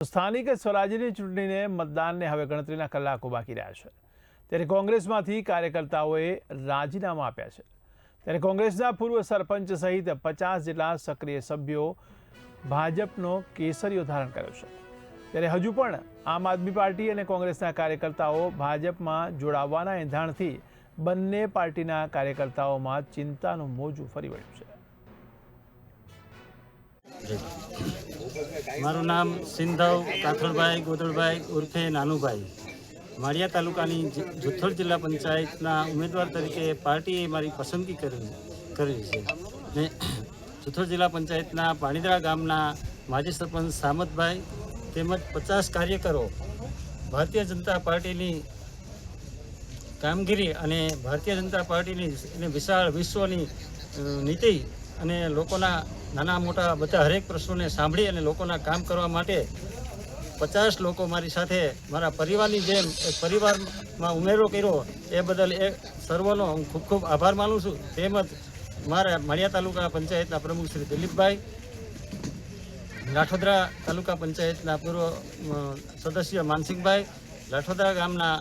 સ્થાનિક સ્વરાજ્યની ચૂંટણીને મતદાનને હવે ગણતરીના કલાકો બાકી રહ્યા છે ત્યારે કોંગ્રેસમાંથી કાર્યકર્તાઓએ રાજીનામા આપ્યા છે ત્યારે કોંગ્રેસના પૂર્વ સરપંચ સહિત 50 જેટલા સક્રિય સભ્યો ભાજપનો કેસરીઓ ધારણ કર્યો છે ત્યારે હજુ પણ આમ આદમી પાર્ટી અને કોંગ્રેસના કાર્યકર્તાઓ ભાજપમાં જોડાવાના એંધાણથી બંને પાર્ટીના કાર્યકર્તાઓમાં ચિંતાનું મોજું ફરી વળ્યું છે। મારું નામ સિંધવ કાથળભાઈ ગોદળભાઈ ઉર્ફે નાનુભાઈ, માળિયા તાલુકાની જુથ્થડ જિલ્લા પંચાયતના ઉમેદવાર તરીકે પાર્ટીએ મારી પસંદગી કરી છે ને જુથ્થડ જિલ્લા પંચાયતના પાણીદરા ગામના માજી સરપંચ સામતભાઈ તેમજ 50 કાર્યકરો ભારતીય જનતા પાર્ટીની કામગીરી અને ભારતીય જનતા પાર્ટીની વિશાળ વિશ્વની નીતિ અને લોકોના નાના મોટા બધા હરેક પ્રશ્નોને સાંભળી અને લોકોના કામ કરવા માટે 50 લોકો મારી સાથે મારા પરિવારની જેમ એક પરિવારમાં ઉમેરો કર્યો એ બદલ એ સર્વનો હું ખૂબ ખૂબ આભાર માનું છું। તેમજ મારા માળિયા તાલુકા પંચાયતના પ્રમુખ શ્રી દિલીપભાઈ, લાઠોદરા તાલુકા પંચાયતના પૂર્વ સદસ્ય માનસિંહભાઈ, લાઠોદરા ગામના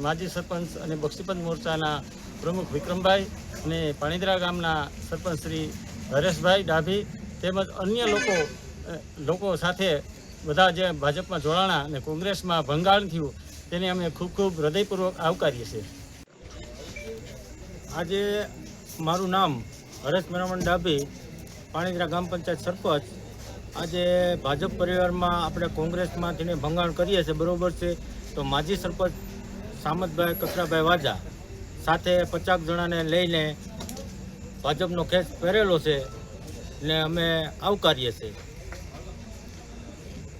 માજી સરપંચ અને બક્ષીપંચ મોરચાના પ્રમુખ વિક્રમભાઈ અને પાણીદરા ગામના સરપંચ શ્રી હરેશભાઈ ડાભી તેમજ અન્ય લોકો સાથે બધા જે ભાજપમાં જોડાણા અને કોંગ્રેસમાં ભંગાણ થયું તેને અમે ખૂબ ખૂબ હૃદયપૂર્વક આવકારીએ છીએ। આજે મારું નામ હરેશ મેરામણ ડાભી, પાણીદરા ગ્રામ પંચાયત સરપંચ। આજે ભાજપ પરિવારમાં આપણે કોંગ્રેસમાંથીને ભંગાણ કરીએ છીએ, બરાબર છે। તો માજી સરપંચ સામતભાઈ કચરાભાઈ વાજા સાથે 50 જણાને લઈને ભાજપનો ખેસ પહેરેલો છે ને અમે આવકારીએ છીએ।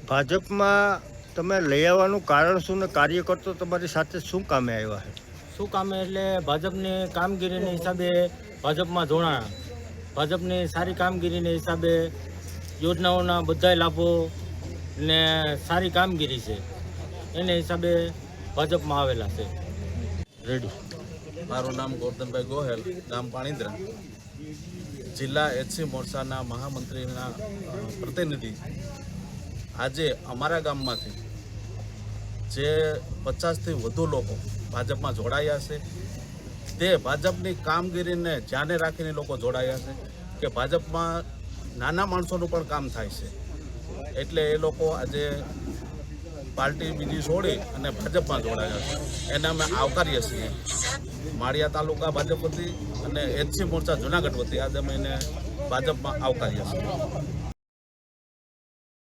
ભાજપમાં તમે લઈ આવવાનું કારણ શું ને કાર્યકર્તા તમારી સાથે શું કામે આવ્યા છે? શું કામે એટલે ભાજપની કામગીરીના હિસાબે ભાજપમાં જોડાણા, ભાજપની સારી કામગીરીના હિસાબે યોજનાઓના બધા લાભો ને સારી કામગીરી છે એને હિસાબે ભાજપમાં આવેલા છે। રેડી। મારું નામ ગોરધનભાઈ ગોહેલ, ગામ પાણીદરા, જિલ્લા એચસી મોરચાના મહામંત્રીના પ્રતિનિધિ। આજે અમારા ગામમાંથી જે 50થી વધુ લોકો ભાજપમાં જોડાયા છે તે ભાજપની કામગીરીને ધ્યાને રાખીને લોકો જોડાયા છે કે ભાજપમાં નાના માણસોનું પણ કામ થાય છે, એટલે એ લોકો આજે પાર્ટી બીજી છોડી અને ભાજપમાં જોડાયા છે એને અમે આવકારીએ છીએ। માળિયા તાલુકા ભાજપ વતી અને એચસી મોરચા જુનાગઢ વતી આજે અમે એને ભાજપમાં આવકારીએ છીએ।